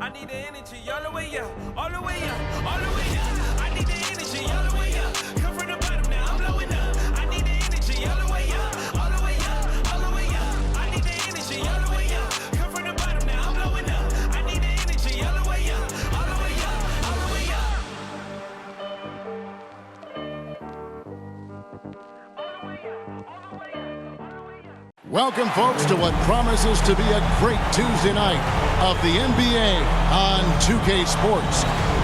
I need the energy all the way up, all the way up, all the way up. I need the energy all the way up. Come from the bottom now, I'm blowing up. I need the energy all the way up, all the way up, all the way up. I need the energy all the way up. Come from the bottom now, I'm blowing up. I need the energy all the way up, all the way up, all the way up. Welcome, folks, to what promises to be a great Tuesday night of the NBA on 2K Sports.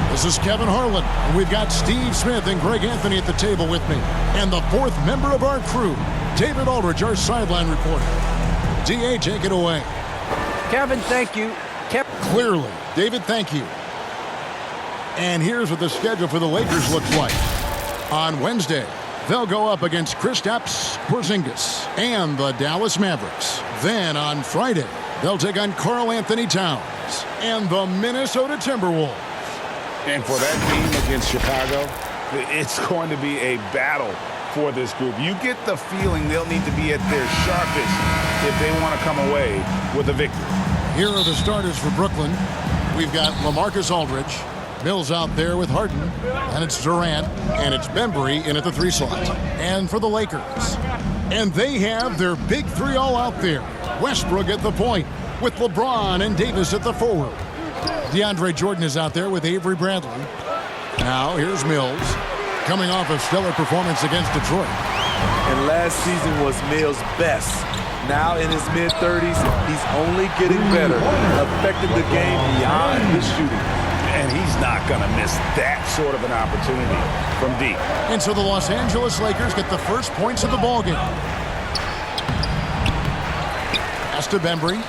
This is Kevin Harlan, and we've got Steve Smith and Greg Anthony at the table with me. And the fourth member of our crew, David Aldridge, our sideline reporter. DA, take it away. Kevin, thank you. Clearly. David, thank you. And here's what the schedule for the Lakers looks like. On Wednesday, they'll go up against Kristaps Porzingis and the Dallas Mavericks. Then on Friday, they'll take on Karl Anthony Towns and the Minnesota Timberwolves. And for that team against Chicago, it's going to be a battle for this group. You get the feeling they'll need to be at their sharpest if they want to come away with a victory. Here are the starters for Brooklyn. We've got LaMarcus Aldridge. Mills out there with Harden, and it's Durant, and it's Bembry in at the 3 slot. And for the Lakers, and they have their big 3 all out there. Westbrook at the point with LeBron and Davis at the forward. DeAndre Jordan is out there with Avery Bradley. Now here's Mills, coming off a stellar performance against Detroit. And last season was Mills' best. Now in his mid-30s, he's only getting better, affecting the game beyond his shooting. And he's not going to miss that sort of an opportunity from deep. And so the Los Angeles Lakers get the first points of the ballgame. Pass to Bembry.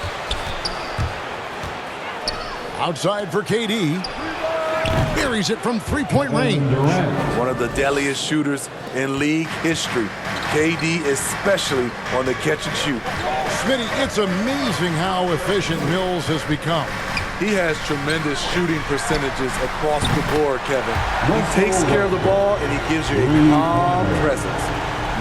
Outside for KD. Buries it from 3-point range. One of the deadliest shooters in league history. KD especially on the catch and shoot. Smitty, it's amazing how efficient Mills has become. He has tremendous shooting percentages across the board, Kevin. He takes care of the ball, and he gives you a calm presence.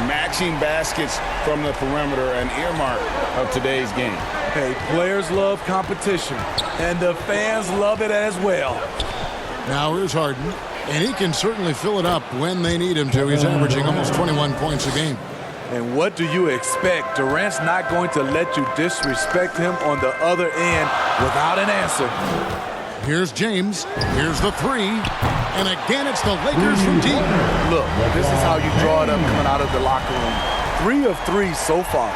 Matching baskets from the perimeter, an earmark of today's game. Hey, players love competition, and the fans love it as well. Now here's Harden, and he can certainly fill it up when they need him to. He's averaging almost 21 points a game. And what do you expect? Durant's not going to let you disrespect him on the other end without an answer. Here's James. Here's the 3. And again, it's the Lakers from deep. Look, this is how you draw it up coming out of the locker room. 3 of 3 so far.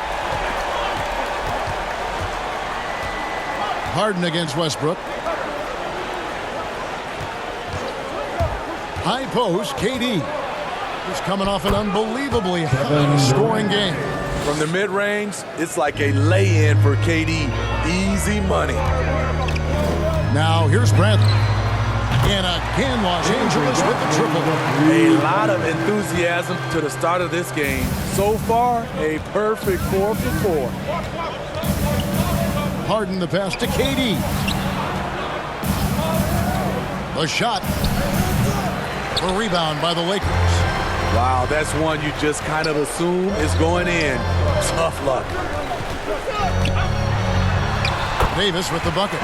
Harden against Westbrook. High post, KD. He's coming off an unbelievably high-scoring game. From the mid-range, it's like a lay-in for KD. Easy money. Now here's Bradley. And again, Los Angeles with the triple. A lot of enthusiasm to the start of this game. So far, a perfect 4 for 4. Harden the pass to KD. The shot. A rebound by the Lakers. Wow, that's one you just kind of assume is going in. Tough luck. Davis with the bucket.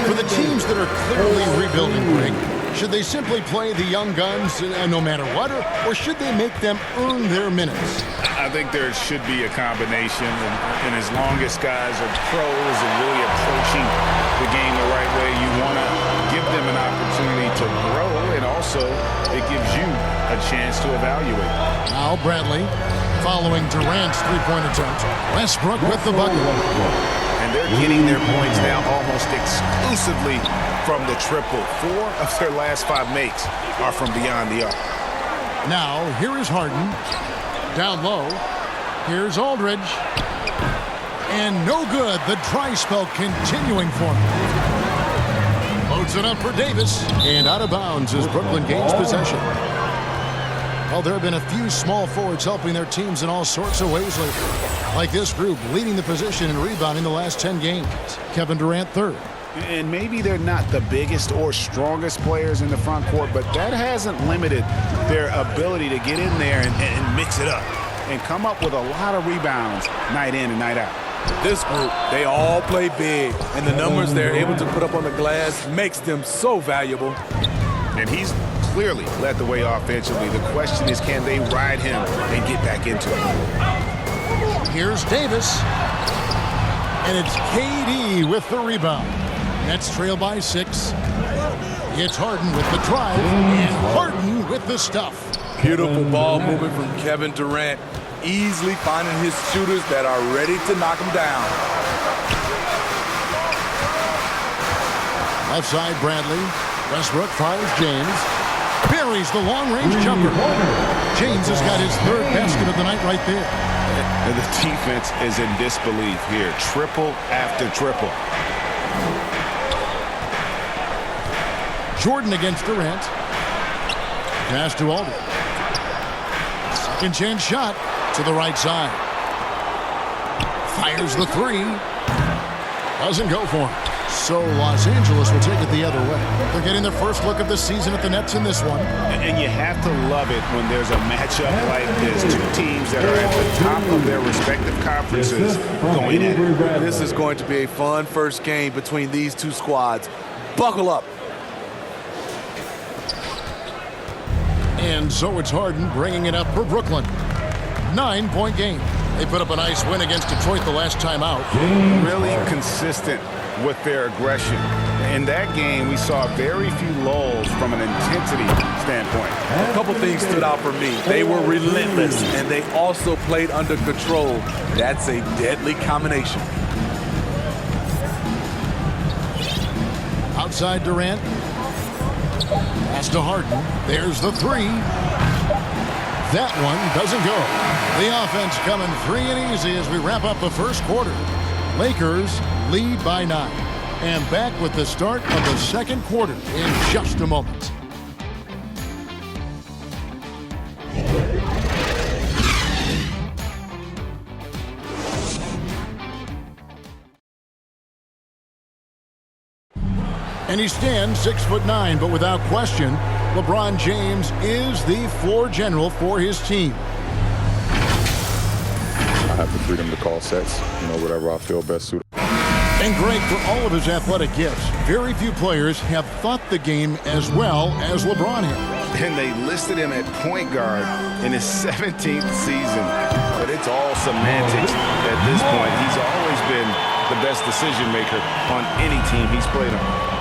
For the teams that are clearly rebuilding, Greg, should they simply play the young guns no matter what, or should they make them earn their minutes? I think there should be a combination, and as long as guys are pros and really approaching the game the right way, you want to give them an opportunity to grow, and also it gives you a chance to evaluate. Now Bradley following Durant's 3-point attempt. Westbrook with the bucket. And they're getting their points now almost exclusively from the triple. 4 of their last 5 makes are from beyond the arc. Now here is Harden. Down low. Here's Aldridge. And no good. The dry spell continuing for him. Loads it up for Davis. And out of bounds as Brooklyn gains possession. Well, there have been a few small forwards helping their teams in all sorts of ways lately. Like this group leading the position in rebounding the last 10 games. Kevin Durant third. And maybe they're not the biggest or strongest players in the front court, but that hasn't limited their ability to get in there and mix it up and come up with a lot of rebounds night in and night out. This group, they all play big, and the numbers they're able to put up on the glass makes them so valuable. And he's clearly led the way offensively. The question is, can they ride him and get back into it? Here's Davis. And it's KD with the rebound. Nets trail by 6. It's Harden with the drive, and Harden with the stuff. Beautiful ball movement from Kevin Durant, easily finding his shooters that are ready to knock him down. Left side, Bradley. Westbrook fires James. Buries the long-range jumper. James has got his 3rd basket of the night right there. And the defense is in disbelief here. Triple after triple. Jordan against Durant. Pass to Aldridge. Second chance shot to the right side. Fires the 3. Doesn't go for him. So Los Angeles will take it the other way. They're getting their first look of the season at the Nets in this one. And you have to love it when there's a matchup like this. 2 teams that are at the top of their respective conferences going at it. This is going to be a fun first game between these 2 squads. Buckle up. And so it's Harden bringing it up for Brooklyn. 9-point game. They put up a nice win against Detroit the last time out. Really consistent with their aggression. In that game, we saw very few lulls from an intensity standpoint. A couple things stood out for me. They were relentless, and they also played under control. That's a deadly combination. Outside Durant. Pass to Harden. There's the 3. That one doesn't go. The offense coming free and easy as we wrap up the first quarter. Lakers lead by 9. And back with the start of the second quarter in just a moment. And he stands 6'9", but without question, LeBron James is the floor general for his team. I have the freedom to call sets, whatever I feel best suited. And Greg, for all of his athletic gifts, very few players have thought the game as well as LeBron has. And they listed him at point guard in his 17th season. But it's all semantics at this point. He's always been the best decision maker on any team he's played on.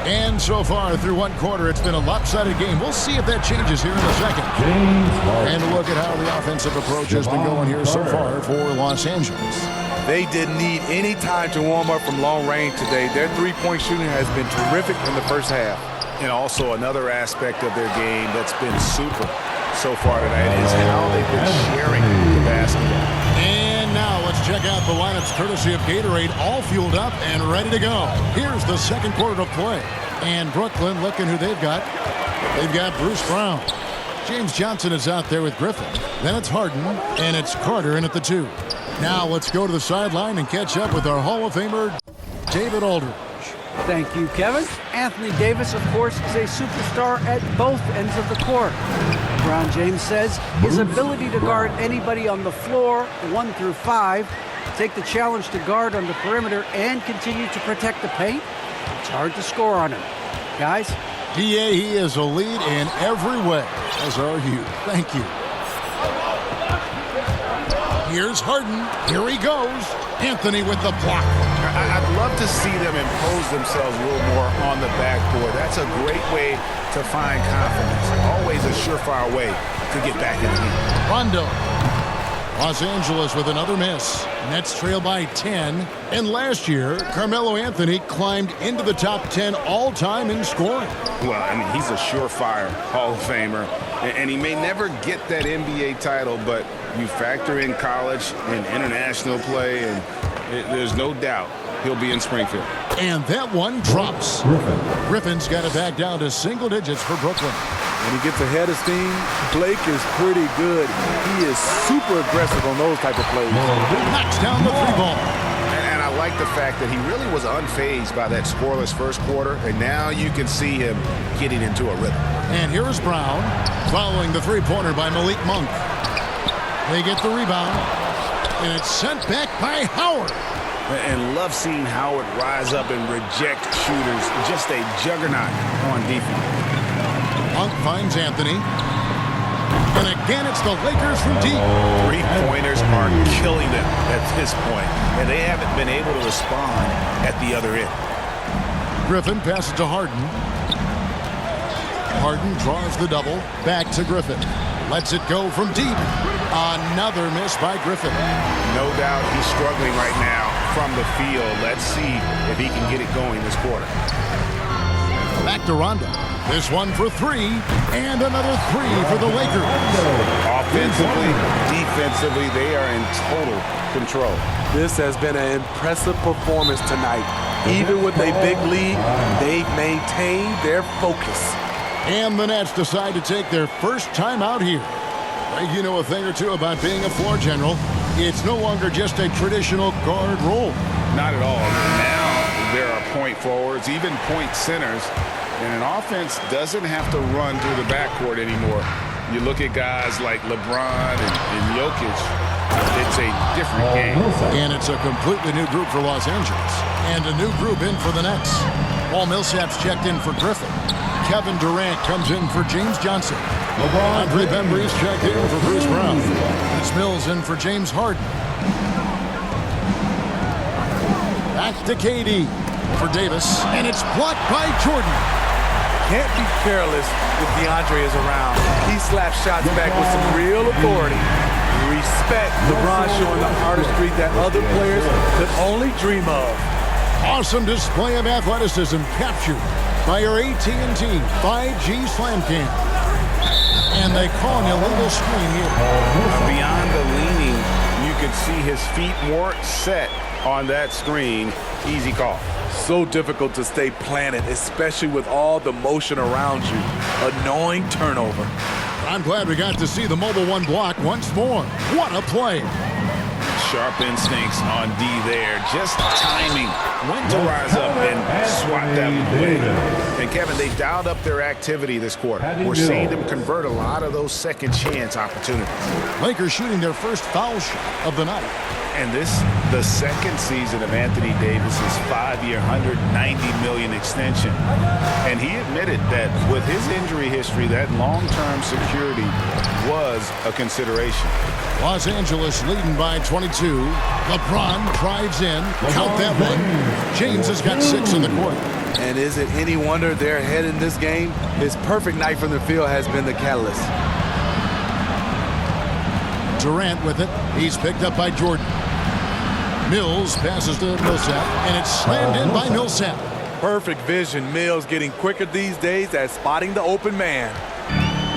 And so far through one quarter, it's been a lopsided game. We'll see if that changes here in the second. And look at how the offensive approach has been going here so far for Los Angeles. They didn't need any time to warm up from long range today. Their 3-point shooting has been terrific in the first half. And also another aspect of their game that's been super so far tonight is how they've been sharing the basketball. And now let's check out the lineups courtesy of Gatorade, all fueled up and ready to go. Here's the second quarter of play. And Brooklyn, looking who they've got. They've got Bruce Brown. James Johnson is out there with Griffin. Then it's Harden, and it's Carter in at the 2. Now let's go to the sideline and catch up with our Hall of Famer, David Aldridge. Thank you, Kevin. Anthony Davis, of course, is a superstar at both ends of the court. LeBron James says his ability to guard anybody on the floor, 1 through 5, take the challenge to guard on the perimeter, and continue to protect the paint, it's hard to score on him. Guys? DA, he is a lead in every way, as are you. Thank you. Here's Harden. Here he goes. Anthony with the block. I'd love to see them impose themselves a little more on the backboard. That's a great way to find confidence. Always a surefire way to get back in the game. Rondo. Los Angeles with another miss. Nets trail by 10. And last year, Carmelo Anthony climbed into the top 10 all-time in scoring. Well, I mean, he's a surefire Hall of Famer. And he may never get that NBA title, but you factor in college and international play, and there's no doubt he'll be in Springfield. And that one drops. Griffin's got it back down to single digits for Brooklyn. When he gets ahead of steam, Blake is pretty good. He is super aggressive on those type of plays. Knocks down the 3-ball. And I like the fact that he really was unfazed by that scoreless first quarter, and now you can see him getting into a rhythm. And here's Brown following the 3-pointer by Malik Monk. They get the rebound. And it's sent back by Howard. And love seeing Howard rise up and reject shooters. Just a juggernaut on defense. Monk finds Anthony. And again, it's the Lakers from deep. Three-pointers are killing them at this point, and they haven't been able to respond at the other end. Griffin passes to Harden. Harden draws the double. Back to Griffin. Lets it go from deep. Another miss by Griffin. No doubt he's struggling right now from the field. Let's see if he can get it going this quarter. Back to Rondo. This one for three, and another three for the Lakers. Offensively, defensively, they are in total control. This has been an impressive performance tonight. Even with a big lead, they've maintained their focus. And the Nets decide to take their first time out here. Greg, you know a thing or two about being a floor general. It's no longer just a traditional guard role. Not at all. Now there are point forwards, even point centers. And an offense doesn't have to run through the backcourt anymore. You look at guys like LeBron and Jokic, it's a different game. And it's a completely new group for Los Angeles. And a new group in for the Nets. Paul Millsap's checked in for Griffin. Kevin Durant comes in for James Johnson. Andre Bembry's checked in for Bruce Brown. Chris Mills in for James Harden. Back to KD for Davis. And it's blocked by Jordan. Can't be careless if DeAndre is around. He slaps shots back with some real authority. Respect LeBron showing the artistry that other players could only dream of. Awesome display of athleticism captured by your AT&T 5G Slam Cam. And they call an illegal screen here. Beyond the leaning, you can see his feet more set on that screen. Easy call. So difficult to stay planted, especially with all the motion around you. Annoying turnover. I'm glad we got to see the Mobile One block once more. What a play. Sharp instincts on D there. Just timing when to rise up and swat that away. And Kevin, they dialed up their activity this quarter. We're seeing them convert a lot of those second chance opportunities. Lakers shooting their first foul shot of the night. And this, the second season of Anthony Davis's 5-year, $190 million extension. And he admitted that with his injury history, that long-term security was a consideration. Los Angeles leading by 22. LeBron drives in. Count that one. James has got 6 in the quarter. And is it any wonder they're ahead in this game? His perfect night from the field has been the catalyst. Durant with it. He's picked up by Jordan. Mills passes to Millsap, and it's slammed in by Millsap. Perfect vision. Mills getting quicker these days at spotting the open man.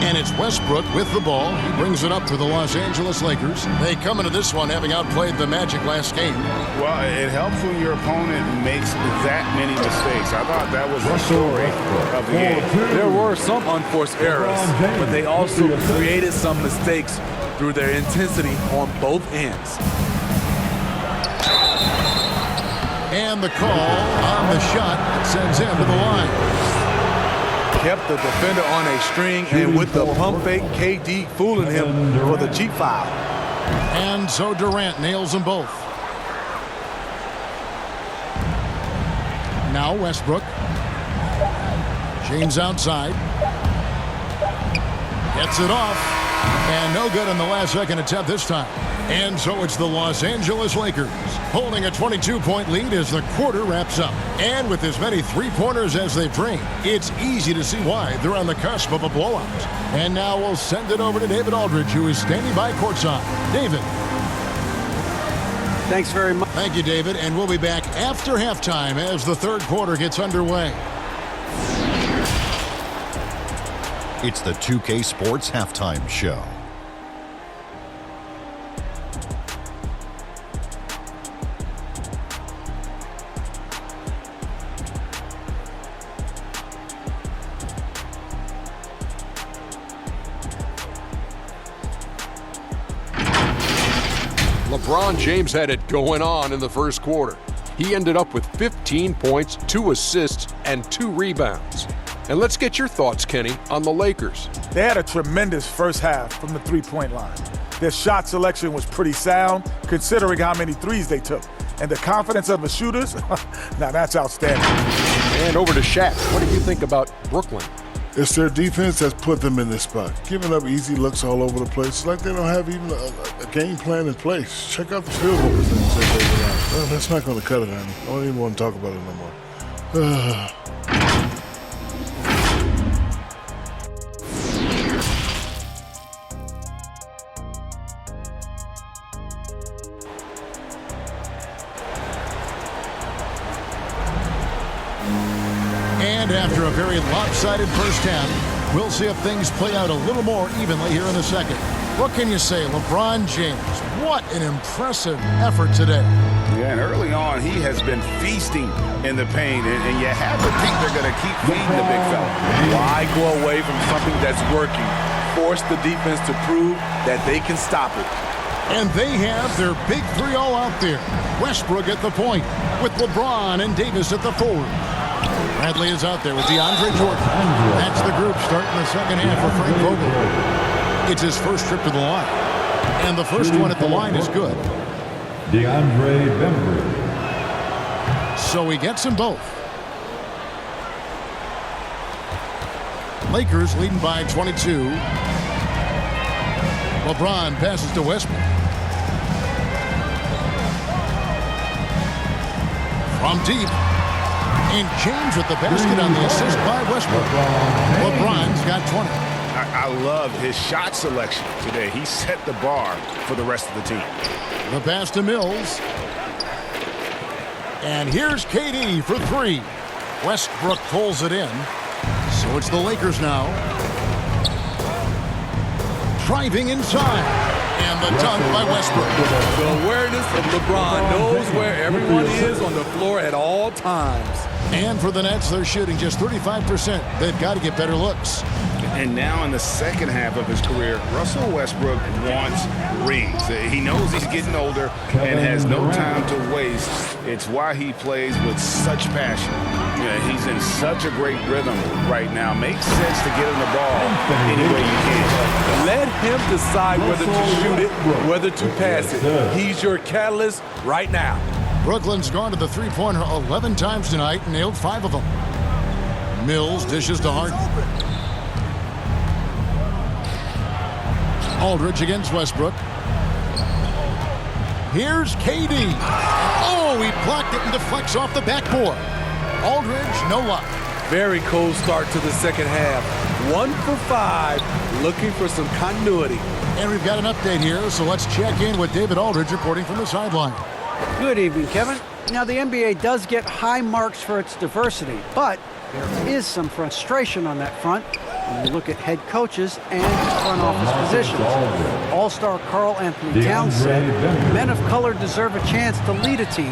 And it's Westbrook with the ball. He brings it up for the Los Angeles Lakers. They come into this one having outplayed the Magic last game. Well, it helps when your opponent makes that many mistakes. I thought that was the story of the game. There were some unforced errors, but they also created some mistakes through their intensity on both ends. And the call on the shot sends him to the line. Kept the defender on a string, and with the pump fake, KD fooling him for the cheap foul. And so Durant nails them both. Now Westbrook. James outside. Gets it off. And no good on the last second attempt this time. And so it's the Los Angeles Lakers holding a 22-point lead as the quarter wraps up. And with as many three-pointers as they've drained, it's easy to see why they're on the cusp of a blowout. And now we'll send it over to David Aldridge, who is standing by courtside. David. Thanks very much. Thank you, David. And we'll be back after halftime as the third quarter gets underway. It's the 2K Sports Halftime Show. LeBron James had it going on in the first quarter. He ended up with 15 points, 2 assists, and 2 rebounds. And let's get your thoughts, Kenny, on the Lakers. They had a tremendous first half from the three-point line. their shot selection was pretty sound, considering how many threes they took. And the confidence of the shooters, now that's outstanding. And over to Shaq. What do you think about Brooklyn? It's their defense that's put them in this spot. Giving up easy looks all over the place. It's like they don't have even a game plan in place. Check out the field goal percentage they gave around. Well, that's not going to cut it, honey. I don't even want to talk about it no more. And after a very lopsided first half, we'll see if things play out a little more evenly here in the second. What can you say, LeBron James? What an impressive effort today. Yeah, and early on, he has been feasting in the paint, and you have to think they're going to keep feeding the big fella. Why go away from something that's working? Force the defense to prove that they can stop it. And they have their big three all out there. Westbrook at the point, with LeBron and Davis at the forward. Bradley is out there with DeAndre Jordan. That's the group starting the second half for Frank Vogel. It's his first trip to the line. And the first one at the line is good. DeAndre Bembry. So he gets them both. Lakers leading by 22. LeBron passes to Westbrook. From deep. And James with the basket on the assist by Westbrook. LeBron's got 20. I love his shot selection today. He set the bar for the rest of the team. The pass to Mills. And here's KD for three. Westbrook pulls it in. So it's the Lakers now. Driving inside. And the dunk by Westbrook. The awareness of LeBron knows where everyone is on the floor at all times. And for the Nets, they're shooting just 35%. They've got to get better looks. And now in the second half of his career, Russell Westbrook wants rings. He knows he's getting older and has no time to waste. It's why he plays with such passion. Yeah, he's in such a great rhythm right now. Makes sense to get him the ball any way you can. Let him decide whether to shoot it, whether to pass it. He's your catalyst right now. Brooklyn's gone to the three-pointer 11 times tonight and nailed 5 of them. Mills dishes to Harden. Aldridge against Westbrook. Here's KD. Oh, he blocked it and deflects off the backboard. Aldridge, no luck. Very cold start to the second half. 1 for 5, looking for some continuity. And we've got an update here, so let's check in with David Aldridge reporting from the sideline. Good evening, Kevin. Now, the NBA does get high marks for its diversity, but there is some frustration on that front when you look at head coaches and front office positions. All-star Karl Anthony Towns said, men of color deserve a chance to lead a team,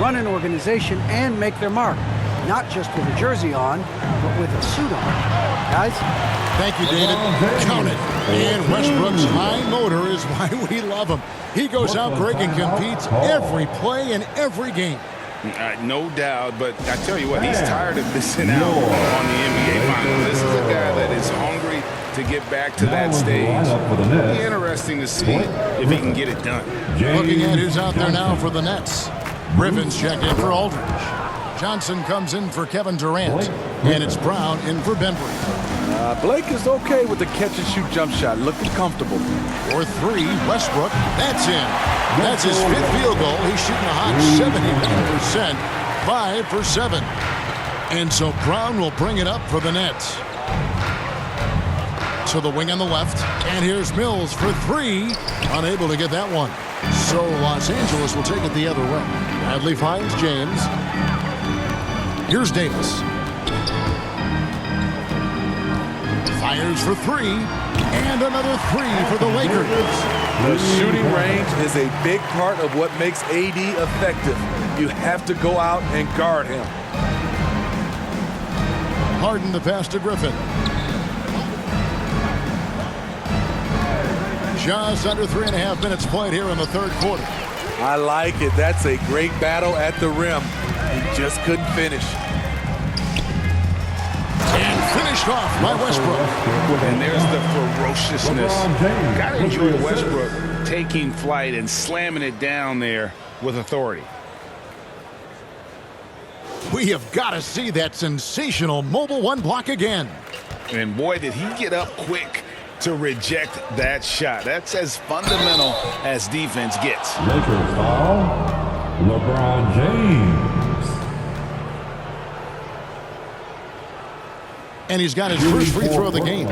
run an organization, and make their mark. Not just with a jersey on, but with a suit on. Guys? Thank you, David. Count it. And Westbrook's high motor is why we love him. He goes out, Greg, and competes every play in every game. No doubt, but I tell you what, he's tired of missing out on the NBA Finals. This is a guy that is hungry to get back to that stage. It'll be interesting to see if he can get it done. Looking at who's out there now for the Nets. Rivens check in for Aldridge. Johnson comes in for Kevin Durant. And it's Brown in for Bembry. Blake is okay with the catch-and-shoot jump shot, looking comfortable. For three, Westbrook, that's in. That's his 5th field goal. He's shooting a hot 79%, 5 for 7. And so Brown will bring it up for the Nets. To the wing on the left, and here's Mills for 3. Unable to get that one. So Los Angeles will take it the other way. Bradley finds James. Here's Davis. Fires for 3, and another 3 for the Lakers. The shooting range is a big part of what makes AD effective. You have to go out and guard him. Harden the pass to Griffin. Just under 3.5 minutes played here in the third quarter. I like it. That's a great battle at the rim. He just couldn't finish. And finished Picked off by Westbrook. And there's the ferociousness. Got to enjoy Westbrook taking flight and slamming it down there with authority. We have got to see that sensational mobile one block again. And boy, did he get up quick to reject that shot. That's as fundamental as defense gets. Lakers foul, LeBron James. And he's got his first free throw of the game.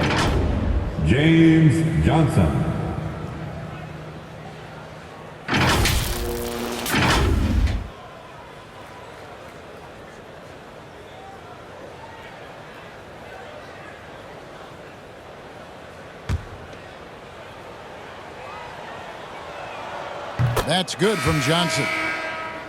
James Johnson. That's good from Johnson.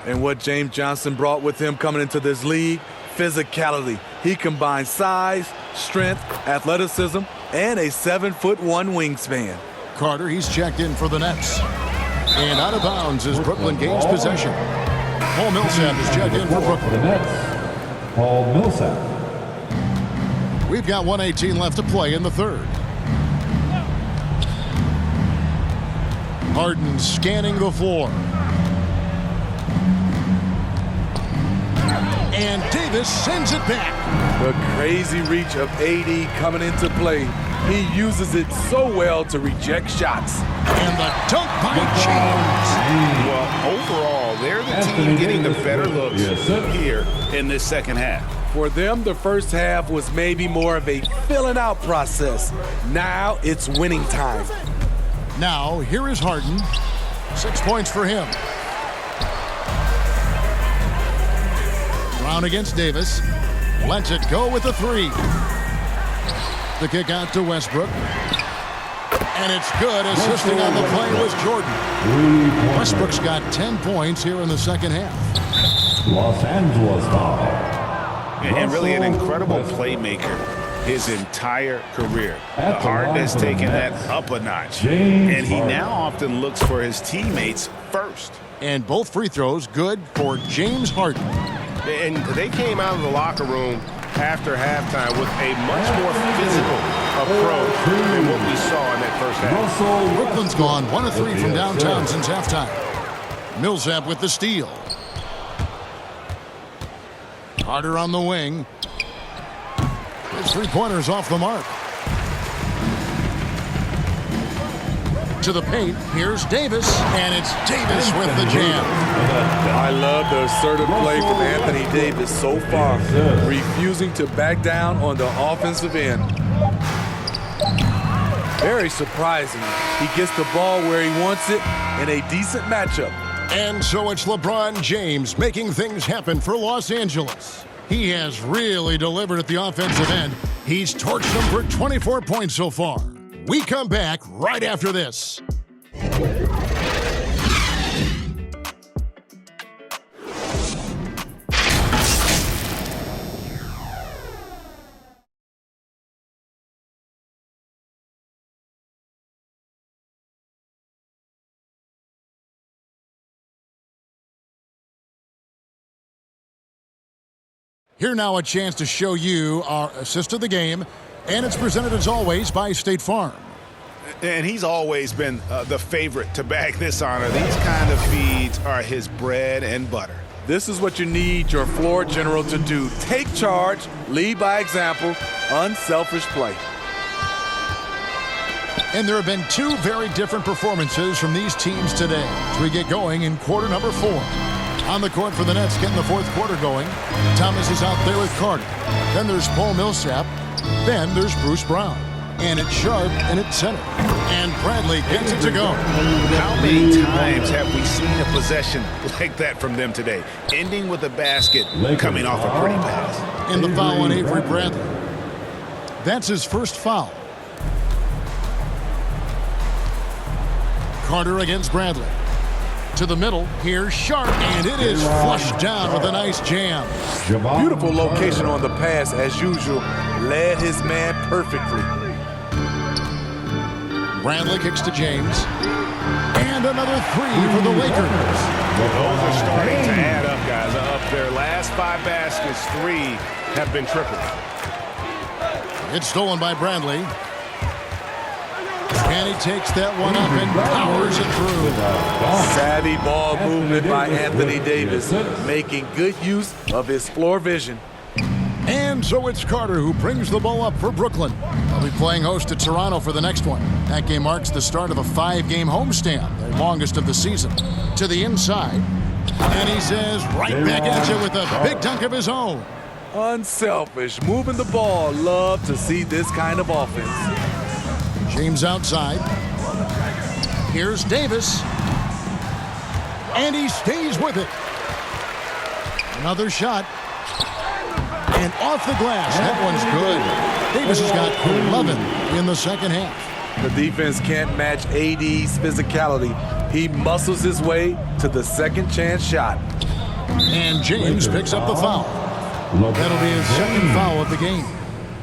And what James Johnson brought with him coming into this league, physicality. He combines size, strength, athleticism, and a 7'1" wingspan. Carter, he's checked in for the Nets. And out of bounds as Brooklyn gains possession. Paul Millsap is checked in for Brooklyn. The Nets, Paul Millsap. We've got 1:18 left to play in the third. Harden scanning the floor. And Davis sends it back. The crazy reach of AD coming into play. He uses it so well to reject shots. And the dunk by James. Well, overall, they're the team getting the better looks here in this second half. For them, the first half was maybe more of a filling out process. Now it's winning time. Now, here is Harden. 6 points for him. Brown against Davis. Lets it go with the three. The kick out to Westbrook. And it's good. Assisting on the play was Jordan. Westbrook's got 10 points here in the second half. Los Angeles foul. And really an incredible playmaker his entire career. Harden has taken that up a notch. And he now often looks for his teammates first. And both free throws good for James Harden. And they came out of the locker room after halftime with a much more physical approach than what we saw in that first half. Brooklyn's gone 1 of 3 from downtown since halftime. Millsap with the steal. Carter on the wing. His three-pointers off the mark. To the paint. Here's Davis. And it's Davis with the jam. I love the assertive play from Anthony Davis so far, refusing to back down on the offensive end. Very surprising. He gets the ball where he wants it in a decent matchup. And so it's LeBron James making things happen for Los Angeles. He has really delivered at the offensive end. He's torched them for 24 points so far. We come back right after this. Here now a chance to show you our assist of the game, and it's presented as always by State Farm. And he's always been the favorite to bag this honor. These kind of feeds are his bread and butter. This is what you need your floor general to do. Take charge, lead by example, unselfish play. And there have been 2 very different performances from these teams today as we get going in quarter number 4. On the court for the Nets, getting the fourth quarter going. Thomas is out there with Carter. Then there's Paul Millsap. Then there's Bruce Brown. And it's Sharp and it's center. And Bradley gets it to go. How many times have we seen a possession like that from them today? Ending with a basket, coming off a pretty pass. And the foul on Avery Bradley. That's his first foul. Carter against Bradley. To the middle, here's Sharp, and it is flushed down with a nice jam. Beautiful location on the pass, as usual. Led his man perfectly. Bradley kicks to James. And another 3 for the Lakers. Those are starting to add up, guys. Up their last 5 baskets, 3 have been tripled. It's stolen by Bradley. And he takes that one up and powers it through. Savvy ball movement by Anthony Davis, making good use of his floor vision. And so it's Carter who brings the ball up for Brooklyn. They'll be playing host to Toronto for the next one. That game marks the start of a 5-game homestand, their longest of the season. To the inside. And he says, right back at you with a big dunk of his own. Unselfish, moving the ball. Love to see this kind of offense. James outside. Here's Davis. And he stays with it. Another shot. And off the glass. That one's good. Davis has got 11 in the second half. The defense can't match AD's physicality. He muscles his way to the second chance shot. And James picks up the foul. That'll be his second foul of the game.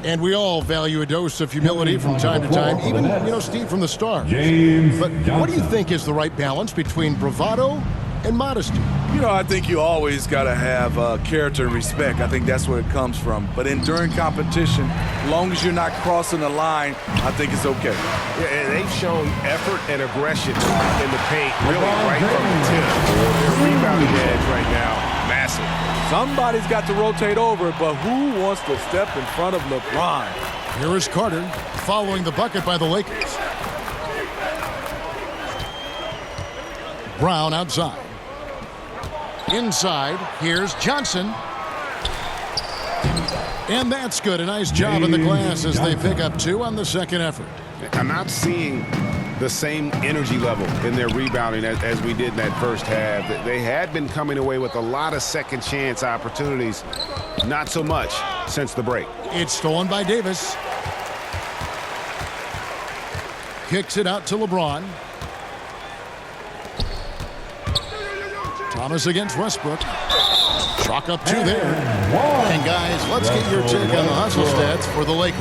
And we all value a dose of humility from time to time, even, Steve, from the start. But what do you think is the right balance between bravado and modesty? I think you always got to have character and respect. I think that's where it comes from. But during competition, as long as you're not crossing the line, I think it's okay. Yeah, and they've shown effort and aggression in the paint, really right from the tip. Their rebounding edge right now, massive. Somebody's got to rotate over, but who wants to step in front of LeBron? Here is Carter following the bucket by the Lakers. Brown outside. Inside, here's Johnson. And that's good. A nice job in the glass as they pick up 2 on the second effort. I'm not seeing the same energy level in their rebounding as we did in that first half. They had been coming away with a lot of second chance opportunities. Not so much since the break. It's stolen by Davis. Kicks it out to LeBron. Thomas against Westbrook. Chalk up 2 there. And guys, let's get your take on the hustle stats for the Lakers.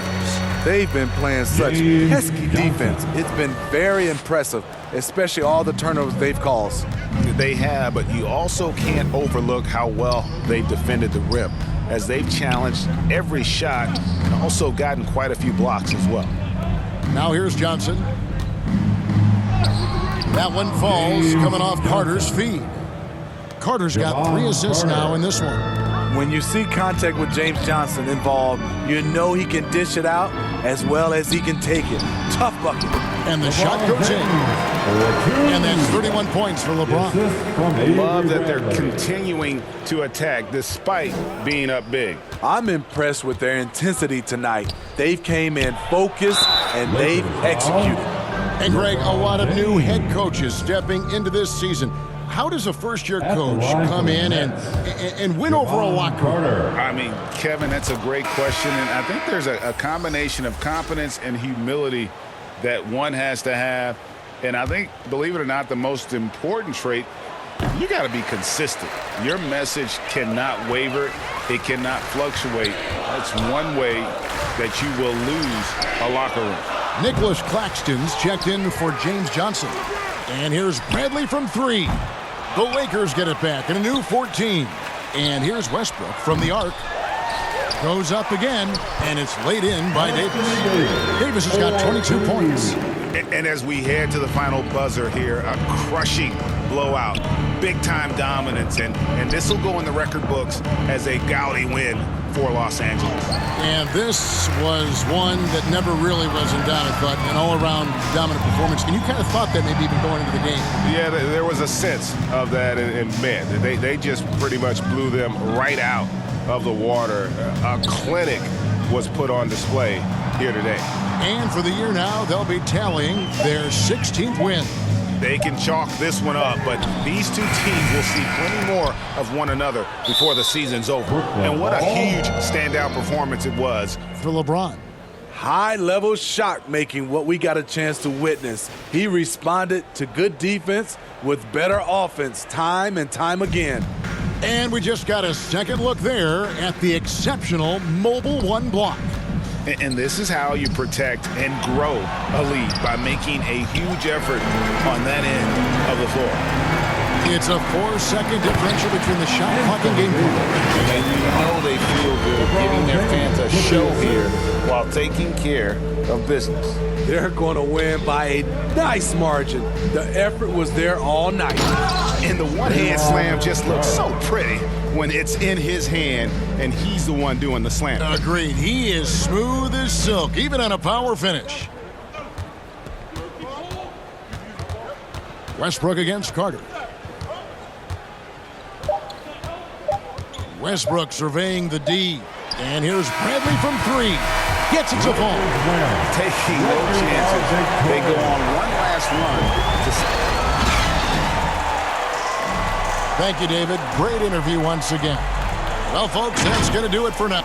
They've been playing such pesky defense. It's been very impressive, especially all the turnovers they've caused. They have, but you also can't overlook how well they've defended the rim, as they've challenged every shot and also gotten quite a few blocks as well. Now here's Johnson. That one falls, coming off Carter's feed. Carter's got 3 assists now in this one. When you see contact with James Johnson involved, you know he can dish it out as well as he can take it. Tough bucket. And the shot goes in. And that's 31 points for LeBron. Love that they're continuing to attack despite being up big. I'm impressed with their intensity tonight. They've came in focused and they've executed. And Greg, a lot of new head coaches stepping into this season. How does a first-year coach come in and win over a locker room? I mean, Kevin, that's a great question. And I think there's a combination of confidence and humility that one has to have. And I think, believe it or not, the most important trait, you got to be consistent. Your message cannot waver. It cannot fluctuate. That's one way that you will lose a locker room. Nicholas Claxton's checked in for James Johnson. And here's Bradley from 3. The Lakers get it back in a new 14. And here's Westbrook from the arc. Goes up again, and it's laid in by Davis. Davis has got 22 points. And as we head to the final buzzer here, a crushing blowout, big-time dominance, and this will go in the record books as a gaudy win for Los Angeles. And this was one that never really was in doubt, I thought, an all-around dominant performance. And you kind of thought that maybe even going into the game. Yeah, there was a sense of that, and man, they just pretty much blew them right out of the water. A clinic was put on display here today. And for the year now, they'll be tallying their 16th win. They can chalk this one up, but these two teams will see plenty more of one another before the season's over. And what a huge standout performance it was for LeBron. High-level shot making, what we got a chance to witness. He responded to good defense with better offense time and time again. And we just got a second look there at the exceptional Mobile One block. And this is how you protect and grow a lead, by making a huge effort on that end of the floor. It's a 4-second differential between the shot clock and game clock. And you know they feel good giving their fans a show here while taking care of business. They're going to win by a nice margin. The effort was there all night. And the one-hand slam just looks so pretty when it's in his hand and he's the one doing the slam. Agreed. He is smooth as silk, even on a power finish. Westbrook against Carter. Westbrook surveying the D. And here's Bradley from 3. Gets it to fall. Taking no chances. They go on one last run. Thank you, David. Great interview once again. Well, folks, that's going to do it for now.